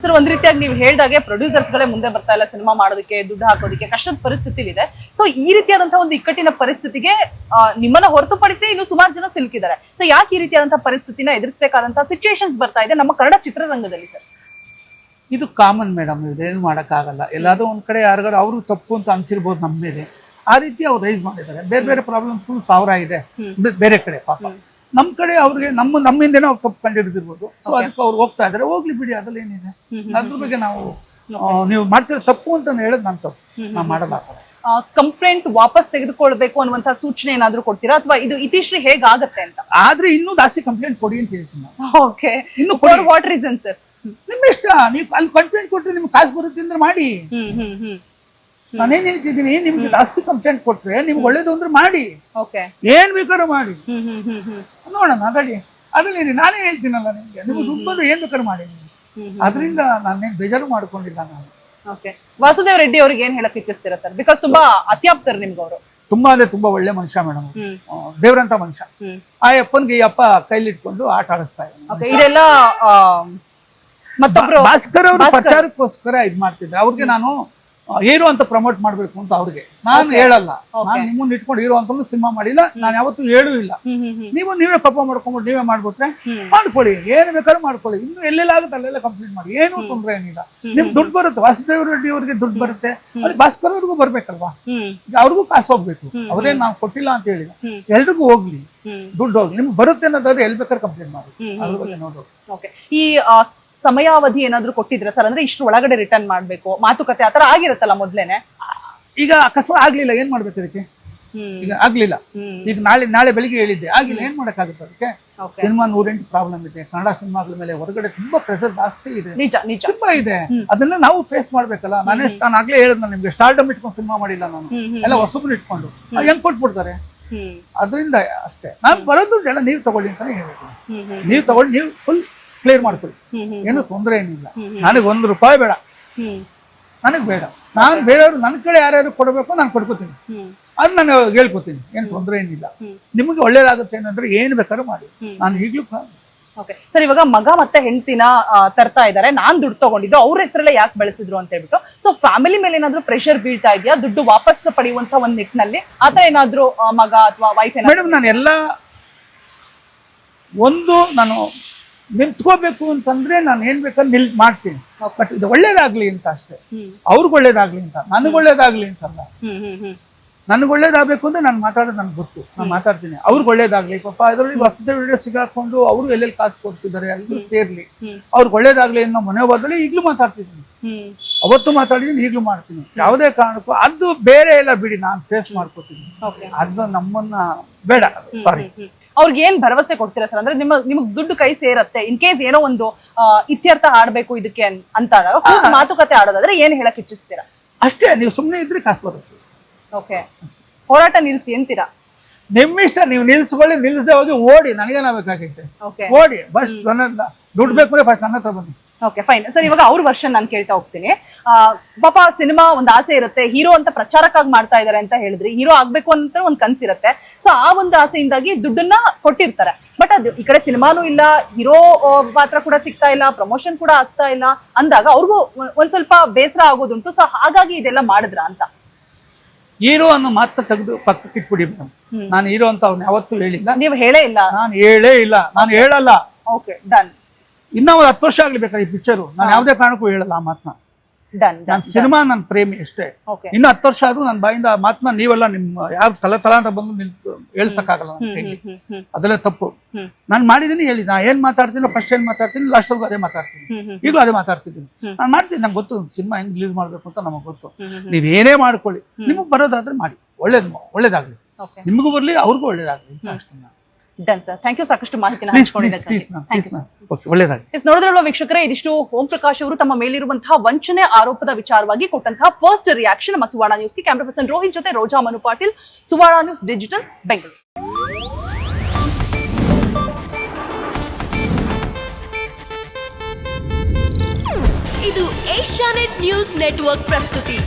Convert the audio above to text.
Sir ಒಂದ್ ರೀತಿಯಾಗಿ ನೀವು ಹೇಳ್ದಾಗೆ ಪ್ರೊಡ್ಯೂಸರ್ಸ್ ಗಳೇ ಮುಂದೆ ಬರ್ತಾ ಇಲ್ಲ ಸಿನಿಮಾ ಮಾಡೋದಕ್ಕೆ, ದುಡ್ಡು ಹಾಕೋದಕ್ಕೆ ಕಷ್ಟದ ಪರಿಸ್ಥಿತಿ ಇದೆ. ಸೊ ಈ ರೀತಿಯಾದಂತಹ ಒಂದು ಇಕ್ಕಟ್ಟಿನ ಪರಿಸ್ಥಿತಿಗೆ ನಿಮ್ಮನ್ನ ಹೊರತುಪಡಿಸಿ ಇನ್ನು ಸುಮಾರು ಜನ ಸಿಲುಕಿದ್ದಾರೆ. ಸೊ ಯಾಕೆ ಈ ರೀತಿಯಾದಂತಹ ಪರಿಸ್ಥಿತಿನ ಎದುರಿಸಬೇಕಾದಂತಹ ಸಿಚುವೇಶನ್ಸ್ ಬರ್ತಾ ಇದೆ ನಮ್ಮ ಕನ್ನಡ ಚಿತ್ರರಂಗದಲ್ಲಿ ಸರ್? ಇದು ಕಾಮನ್ ಮೇಡಮ್, ಇದೇನು ಮಾಡೋಕ್ಕಾಗಲ್ಲ. ಎಲ್ಲಾದ್ರೂ ಒಂದ್ ಕಡೆ ಯಾರಿಗಾರು ಅವರು ತಪ್ಪು ಅಂತ ಅನ್ಸಿರ್ಬೋದು ನಮ್ಮ ಮೇಲೆ, ಆ ರೀತಿ ಅವ್ರು ರೈಸ್ ಮಾಡಿದ್ದಾರೆ. ಬೇರೆ ಬೇರೆ ಪ್ರಾಬ್ಲಮ್ಸ್ 1000 ಇದೆ ಬೇರೆ ಕಡೆ. ಪಾಪ ನಮ್ ಕಡೆ ಅವ್ರಿಗೆ ನಮ್ಮಿಂದನೇ ಅವ್ರು ತಪ್ಪು ಕಂಡಿಡಿದಿರ್ಬೋದು. ಸೊ ಅದಕ್ಕೆ ಅವ್ರು ಹೋಗ್ತಾ ಇದಾರೆ, ಹೋಗ್ಲಿ ಬಿಡಿ, ಅದ್ರಲ್ಲಿ ಏನಿದೆ. ಅದ್ರ ಬಗ್ಗೆ ನಾವು ನೀವು ಮಾಡ್ತಿರೋ ತಪ್ಪು ಅಂತ ಹೇಳೋದು ನಾನು ತಪ್ಪು, ನಾವು ಮಾಡಲ್ಲ. ಕಂಪ್ಲೇಂಟ್ ವಾಪಸ್ ತೆಗೆದುಕೊಳ್ಬೇಕು ಅನ್ನುವಂತಹ ಸೂಚನೆ ಏನಾದ್ರು ಕೊಡ್ತೀರಾ, ಅಥವಾ ಇದು ಇತಿಶ್ರೀ ಹೇಗಾಗತ್ತೆ ಅಂತ? ಆದ್ರೆ ಇನ್ನೂ ಜಾಸ್ತಿ ಕಂಪ್ಲೇಂಟ್ ಕೊಡಿ ಅಂತ ಹೇಳ್ತೀನಿ ನಾನು. ಓಕೆ, ಇನ್ನು ಫಾರ್ ವಾಟ್ ರೀಸನ್ ಸರ್? ನಿಮ್ ಇಷ್ಟ, ನೀವು ಅಲ್ಲಿ ಕಂಪ್ಲೇಂಟ್ ಕೊಟ್ರೆ ನಿಮ್ಗೆ ಕಾಸು ಬರುತ್ತೆ ಅಂದ್ರೆ ಮಾಡಿ. ನಾನೇನ್ ಹೇಳ್ತಿದ್ದೀನಿ, ನಿಮ್ಗೆ ಜಾಸ್ತಿ ಕಂಪ್ಲೇಂಟ್ ಕೊಟ್ರೆ ನಿಮ್ಗೆ ಒಳ್ಳೇದು ಅಂದ್ರೆ ಮಾಡಿ, ಏನ್ ಬೇಕಾದ್ರೂ ಮಾಡಿ, ನೋಡೋಣ ನಡಿ. ಅದ್ರಲ್ಲಿ ನಾನೇ ಹೇಳ್ತೀನಲ್ಲ ನಿಮ್ಗೆ, ನಿಮ್ಗೆ ದುಡ್ಡು ಬಂದ್ರೆ ಏನ್ ಬೇಕಾದ್ರೂ ಮಾಡಿ. ಅದರಿಂದ ನಾನೇನ್ ಬೇಜಾರು ಮಾಡ್ಕೊಂಡಿಲ್ಲ ನಾನು. ವಾಸುದೇವ್ ರೆಡ್ಡಿ ಅವ್ರಿಗೆ ಏನ್ ಹೇಳಕ್ ಇಚ್ಛಿಸ್ತೀರಾ ಸರ್? ಬಿಕಾಸ್ ತುಂಬಾ ಅತ್ಯಾಪ್ತರು ನಿಮ್ಗೆ ಅವರು. ತುಂಬಾ ಅಂದ್ರೆ ತುಂಬಾ ಒಳ್ಳೆ ಮನುಷ್ಯ ಮೇಡಮ್, ದೇವ್ರಂತ ಮನುಷ್ಯ. ಆ ಅಪ್ಪನ್ಗೆ ಈ ಅಪ್ಪ ಕೈಲಿಟ್ಕೊಂಡು ಆಟ ಆಡಿಸ್ತಾ ಇದ್ದಾರೆ. ಇದೆಲ್ಲ ಮತ್ತೊಬ್ರು ಭಾಸ್ಕರ್ ಅವರು ಪ್ರಚಾರಕ್ಕೋಸ್ಕರ ಇದ್ ಮಾಡ್ತಿದ್ರೆ, ಅವ್ರಿಗೆ ನಾನು ಹೀರೋ ಅಂತ ಪ್ರಮೋಟ್ ಮಾಡ್ಬೇಕು ಅಂತ ಅವ್ರಿಗೆ ನಾನು ಹೇಳಲ್ಲ. ನಾನು ನಿಮ್ಮನ್ನ ಇಟ್ಕೊಂಡು ಹೀರೋ ಅಂತ ಸಿನಿಮಾ ಮಾಡಿಲ್ಲ, ನಾನು ಯಾವತ್ತೂ ಹೇಳೂ ಇಲ್ಲ. ನೀವೇ ಪಾಪ ಮಾಡ್ಕೊಂಡ್ಬಿಟ್ಟು ನೀವೇ ಮಾಡ್ಬಿಟ್ರೆ ಮಾಡ್ಕೊಳ್ಳಿ, ಏನ್ ಬೇಕಾದ್ರೂ ಮಾಡ್ಕೊಳ್ಳಿ. ಇನ್ನು ಎಲ್ಲೆಲ್ಲಾಗುತ್ತೆ ಅಲ್ಲೆಲ್ಲ ಕಂಪ್ಲೀಟ್ ಮಾಡಿ, ಏನು ತೊಂದ್ರೆ ಏನಿಲ್ಲ. ನಿಮ್ ದುಡ್ಡು ಬರುತ್ತೆ, ವಾಸುದೇವ್ ರೆಡ್ಡಿ ಅವ್ರಿಗೆ ದುಡ್ಡು ಬರುತ್ತೆ, ಭಾಸ್ಕರ್ ಅವ್ರಿಗೂ ಬರ್ಬೇಕಲ್ವಾ, ಅವ್ರಿಗೂ ಕಾಸು ಹೋಗ್ಬೇಕು. ಅವ್ರೇನ್ ನಾವು ಕೊಟ್ಟಿಲ್ಲ ಅಂತ ಹೇಳಿಲ್ಲ, ಎಲ್ರಿಗೂ ಹೋಗ್ಲಿ, ದುಡ್ಡು ಹೋಗ್ಲಿ. ನಿಮ್ಗೆ ಬರುತ್ತೆ ಅನ್ನೋದಾದ್ರೆ ಎಲ್ಲಿ ಬೇಕಾದ್ರೆ ಕಂಪ್ಲೀಟ್ ಮಾಡಿ. ಅದ್ರ ಬಗ್ಗೆ ನೋಡೋದು. ಈ ಸಮಯಾವಧಿ ಏನಾದ್ರು ಕೊಟ್ಟಿದ್ರೆ ಸರ್? ಅಂದ್ರೆ ಇಷ್ಟು ಒಳಗಡೆ ರಿಟರ್ನ್ ಮಾಡ್ಬೇಕು, ಮಾತುಕತೆ ಆತರ ಆಗಿರುತ್ತಲ್ಲ ಮೊದ್ಲೇನೆ. ಈಗ ಅಕಸ್ಮಾತ್ ಆಗ್ಲಿಲ್ಲ, ಏನ್ ಮಾಡ್ಬೇಕು ಅದಕ್ಕೆ? ಈಗ ಆಗ್ಲಿಲ್ಲ, ಈಗ ನಾಳೆ ಬೆಳಿಗ್ಗೆ ಹೇಳಿದ್ದೆ, ಆಗಿಲ್ಲ, ಏನ್ ಮಾಡಕ್ಕಾಗುತ್ತೆ ಅದಕ್ಕೆ? ಸಿನಿಮಾ 108 ಪ್ರಾಬ್ಲಮ್ ಇದೆ. ಕನ್ನಡ ಸಿನಿಮಾಗಳ ಮೇಲೆ ಹೊರಗಡೆ ತುಂಬಾ ಪ್ರೆಷರ್ ಜಾಸ್ತಿ ಇದೆ, ತುಂಬಾ ಇದೆ. ಅದನ್ನ ನಾವು ಫೇಸ್ ಮಾಡ್ಬೇಕಲ್ಲ. ನಾನು ಆಗ್ಲೇ ಹೇಳಿದ್ ನಿಮ್ಗೆ, ಸ್ಟಾರ್ಡಮ್ ಇಟ್ಕೊಂಡು ಸಿನಿಮಾ ಮಾಡಿಲ್ಲ ನಾನು, ಎಲ್ಲ ಹೊಸಬ್ರು ಇಟ್ಕೊಂಡು ಹೆಂಗ್ ಕೊಟ್ಬಿಡ್ತಾರೆ. ಅದರಿಂದ ಅಷ್ಟೇ, ನಾನು ಬರೋದು ಎಲ್ಲ ನೀವು ತಗೊಳ್ಳಿ ಅಂತಾನೆ ಹೇಳ್ಬೇಕು. ನೀವು ತಗೊಳ್ಳಿ, ನೀವು ಫುಲ್ ಕ್ಲಿಯರ್ ಮಾಡ್ಕೊಳ್ಳಿ, ಏನು ತೊಂದರೆ ಏನಿಲ್ಲ. ನನಗೆ ₹1 ಬೇಡ, ನನಗೆ ಬೇಡ. ನಾನು ಬೇರೆಯವ್ರು ನನ್ನ ಕಡೆ ಯಾರ್ಯಾರು ಕೊಡಬೇಕು ನಾನು ಕೊಡ್ಕೋತೀನಿ, ಅದು ನಾನು ಹೇಳ್ಕೊತೀನಿ, ಏನು ತೊಂದರೆ ಏನಿಲ್ಲ. ನಿಮಗೆ ಒಳ್ಳೇದಾಗುತ್ತೆ ಏನಂದ್ರೆ ಏನು ಬೇಕಾದ್ರೂ ಮಾಡಿ, ನಾನು ಈಗಲೂ. ಸರ್, ಇವಾಗ ಮಗ ಮತ್ತೆ ಹೆಂಡತಿನ ತರ್ತಾ ಇದಾರೆ, ನಾನ್ ದುಡ್ಡು ತಗೊಂಡಿದ್ದು ಅವ್ರ ಹೆಸರಲ್ಲೇ ಯಾಕೆ ಬೆಳೆಸಿದ್ರು ಅಂತ ಹೇಳ್ಬಿಟ್ಟು. ಸೊ ಫ್ಯಾಮಿಲಿ ಮೇಲೆ ಏನಾದ್ರು ಪ್ರೆಷರ್ ಬೀಳ್ತಾ ಇದೆಯಾ ದುಡ್ಡು ವಾಪಸ್ ಪಡೆಯುವಂತ ಒಂದ್ ನಿಟ್ಟಿನಲ್ಲಿ? ಆತರ ಏನಾದ್ರು ಮಗ ಅಥವಾ ವೈಫ್? ಮೇಡಮ್, ನಾನು ಎಲ್ಲ ನಾನು ನಿಂತ್ಕೋಬೇಕು ಅಂತಂದ್ರೆ ನಾನು ಏನ್ ಬೇಕಾದ್ರೆ ಮಾಡ್ತೀನಿ. ಬಟ್ ಇದು ಒಳ್ಳೇದಾಗ್ಲಿ ಅಂತ ಅಷ್ಟೇ, ಅವ್ರಿಗೆ ಒಳ್ಳೇದಾಗ್ಲಿ ಅಂತ, ನನಗ್ ಒಳ್ಳೇದಾಗ್ಲಿ ಅಂತಲ್ಲ. ನನಗೆ ಒಳ್ಳೇದಾಗಬೇಕು ಅಂದ್ರೆ ನಾನು ಮಾತಾಡೋದು ನನಗೆ ಗೊತ್ತು, ನಾನು ಮಾತಾಡ್ತೀನಿ. ಅವ್ರಿಗೆ ಒಳ್ಳೇದಾಗ್ಲಿ. ಪಾಪ ಅದರಲ್ಲಿ ವಸ್ತುತೆ ವಿಡಿಯೋ ಸಿಗಾಕೊಂಡು ಅವರು ಎಲ್ಲೆಲ್ಲಿ ಕಾಸು ಕೊಡ್ತಿದ್ದಾರೆ, ಎಲ್ಲರೂ ಸೇರ್ಲಿ, ಅವ್ರಿಗೆ ಒಳ್ಳೇದಾಗ್ಲಿ ಅನ್ನೋ ಮನೋಭಾವದಲ್ಲಿ ಈಗಲೂ ಮಾತಾಡ್ತಿದ್ದೀನಿ. ಅವತ್ತು ಮಾತಾಡಿದ್ದೀನಿ, ಈಗಲೂ ಮಾಡ್ತೀನಿ. ಯಾವುದೇ ಕಾರಣಕ್ಕೂ ಅದು ಬೇರೆ ಎಲ್ಲ ಬಿಡಿ, ನಾನು ಫೇಸ್ ಮಾಡ್ಕೊತೀನಿ. ಅದು ನಮ್ಮನ್ನ ಬೇಡ. ಸಾರಿ. ಅವ್ರಿಗೆ ಏನ್ ಭರವಸೆ ಕೊಡ್ತೀರಾ ಸರ್? ಅಂದ್ರೆ ನಿಮಗ್ ದುಡ್ಡು ಕೈ ಸೇರತ್ತೆ, ಇನ್ ಕೇಸ್ ಏನೋ ಒಂದು ಇತ್ಯರ್ಥ ಆಡ್ಬೇಕು ಇದಕ್ಕೆ ಅಂತ ಮಾತುಕತೆ ಆಡೋದಾದ್ರೆ ಏನ್ ಹೇಳಕ್ ಇಚ್ಛಿಸ್ತೀರಾ? ಅಷ್ಟೇ, ನೀವು ಸುಮ್ಮನೆ ಇದ್ರೆ ಕಾಸು ಬರುತ್ತೆ. ಓಕೆ, ಹೋರಾಟ ನಿಲ್ಸಿ ಅಂತೀರಾ? ನಿಮ್ಮಿಷ್ಟ, ನೀವು ನಿಲ್ಸ್ಕೊಳ್ಳಿ, ನಿಲ್ಸದೆ ಹೋಗಿ ಓಡಿ, ನನಗೇನಾಗಬೇಕಾಗೈತೆ? ಓಡಿ, ಬಸ್ ದುಡ್ಡು ಬೇಕು ಅಂದ್ರೆ ಫಸ್ಟ್ ನನ್ನ ಹತ್ರ ಬನ್ನಿ. Okay, fine sir. ಇವಾಗ ಅವ್ರ ವರ್ಷನ್ ನಾನು ಕೇಳ್ತಾ ಹೋಗ್ತೀನಿ. ಪಾಪ ಸಿನಿಮಾ ಒಂದು ಆಸೆ ಇರುತ್ತೆ, ಹೀರೋ ಅಂತ ಪ್ರಚಾರಕ್ಕಾಗಿ ಮಾಡ್ತಾ ಇದಾರೆ ಅಂತ ಹೇಳಿದ್ರಿ, ಹೀರೋ ಆಗ್ಬೇಕು ಅಂತ ಒಂದ್ ಕನ್ಸಿರುತ್ತೆ. ಸೊ ಆ ಒಂದು ಆಸೆಯಿಂದಾಗಿ ದುಡ್ಡನ್ನ ಕೊಟ್ಟಿರ್ತಾರೆ. ಬಟ್ ಅದು ಈ ಕಡೆ ಸಿನಿಮಾನು ಇಲ್ಲ, ಹೀರೋ ಪಾತ್ರ ಕೂಡ ಸಿಗ್ತಾ ಇಲ್ಲ, ಪ್ರಮೋಷನ್ ಕೂಡ ಆಗ್ತಾ ಇಲ್ಲ ಅಂದಾಗ ಅವ್ರಿಗೂ ಒಂದ್ ಸ್ವಲ್ಪ ಬೇಸರ ಆಗೋದುಂಟು. ಸೊ ಹಾಗಾಗಿ ಇದೆಲ್ಲ ಮಾಡಿದ್ರ ಅಂತ? ಹೀರೋ ಅನ್ನೋ ಮಾತ್ರ ತೆಗೆದು ಪಕ್ಕಕ್ಕೆ ಇಟ್ಬಿಡಿ ಮೇಡಮ್. ನಾನು ಹೀರೋ ಅಂತ ಅವ್ನು ಯಾವತ್ತೂ ಹೇಳಿಲ್ಲ. ನೀವು ಹೇಳೇ ಇಲ್ಲ? ನಾನು ಹೇಳೇ ಇಲ್ಲ, ನಾನು ಹೇಳಲ್ಲ. Okay, done. ಇನ್ನ ಒಂದು 10 ವರ್ಷ ಆಗ್ಲಿ ಬೇಕಾದ್ರೆ ಈ ಪಿಕ್ಚರು, ನಾನು ಯಾವುದೇ ಕಾರಣಕ್ಕೂ ಹೇಳಲ್ಲ ಆ ಮಾತನ್ನ. ನಾನು ಸಿನಿಮಾ ನನ್ನ ಪ್ರೇಮಿ ಅಷ್ಟೇ. ಇನ್ನು 10 ವರ್ಷ ಆದ್ರೂ ನನ್ನ ಬಾಯಿಂದ ಆ ಮಾತನ್ನ ನೀವೆಲ್ಲ ನಿಮ್ಮ ಯಾವ ತಲ ಅಂತ ಬಂದು ಹೇಳ್ಸಕ್ಕಾಗಲ್ಲ. ಅದೆಲ್ಲ ತಪ್ಪು. ನಾನು ಮಾಡಿದೀನಿ, ಹೇಳಿ. ನಾ ಏನ್ ಮಾತಾಡ್ತೀನಿ, ಫಸ್ಟ್ ಏನ್ ಮಾತಾಡ್ತೀನಿ, ಲಾಸ್ಟ್ ವರ್ಗು ಅದೇ ಮಾತಾಡ್ತೀನಿ, ಈಗಲೂ ಅದೇ ಮಾತಾಡ್ತಿದ್ದೀನಿ. ನಾನು ಮಾಡ್ತೀನಿ, ನಂಗೆ ಗೊತ್ತು ಸಿನಿಮಾ ಹೆಂಗ್ ರಿಲೀಸ್ ಮಾಡ್ಬೇಕು ಅಂತ ನಮಗ್ ಗೊತ್ತು. ನೀವೇನೇ ಮಾಡ್ಕೊಳ್ಳಿ, ನಿಮಗ್ ಬರೋದಾದ್ರೆ ಮಾಡಿ, ಒಳ್ಳೇದಾಗ್ಲಿ, ನಿಮಗೂ ಬರ್ಲಿ, ಅವ್ರಿಗೂ ಒಳ್ಳೇದಾಗ್ಲಿ ಅಂತ ಅಷ್ಟೇ. Done sir, thank you. ಸಾಕಷ್ಟು ಮಾಹಿತಿನ ಹಂಚಿಕೊಂಡಿದ್ದಕ್ಕೆ. ನೋಡಿದ್ರಲ್ವ ವೀಕ್ಷಕರೇ, ಇದಿಷ್ಟು ಓಂ ಪ್ರಕಾಶ್ ಅವರು ತಮ್ಮ ಮೇಲಿರುವಂತಹ ವಂಚನೆ ಆರೋಪದ ವಿಚಾರವಾಗಿ ಕೊಟ್ಟಂತಹ ಫಸ್ಟ್ ರಿಯಾಕ್ಷನ್. ನಮ್ಮ ಸುವರ್ಣ ನ್ಯೂಸ್ಗೆ ಕ್ಯಾಮ್ರಾ ಪರ್ಸನ್ ರೋಹಿತ್ ಜೊತೆ ರೋಜಾ ಮನು ಪಾಟೀಲ್, ಸುವರ್ಣ ನ್ಯೂಸ್ ಡಿಜಿಟಲ್, ಬೆಂಗಳೂರು. ಇದು ಏಷ್ಯಾನೆಟ್ ನ್ಯೂಸ್ ನೆಟ್ವರ್ಕ್ ಪ್ರಸ್ತುತಿ.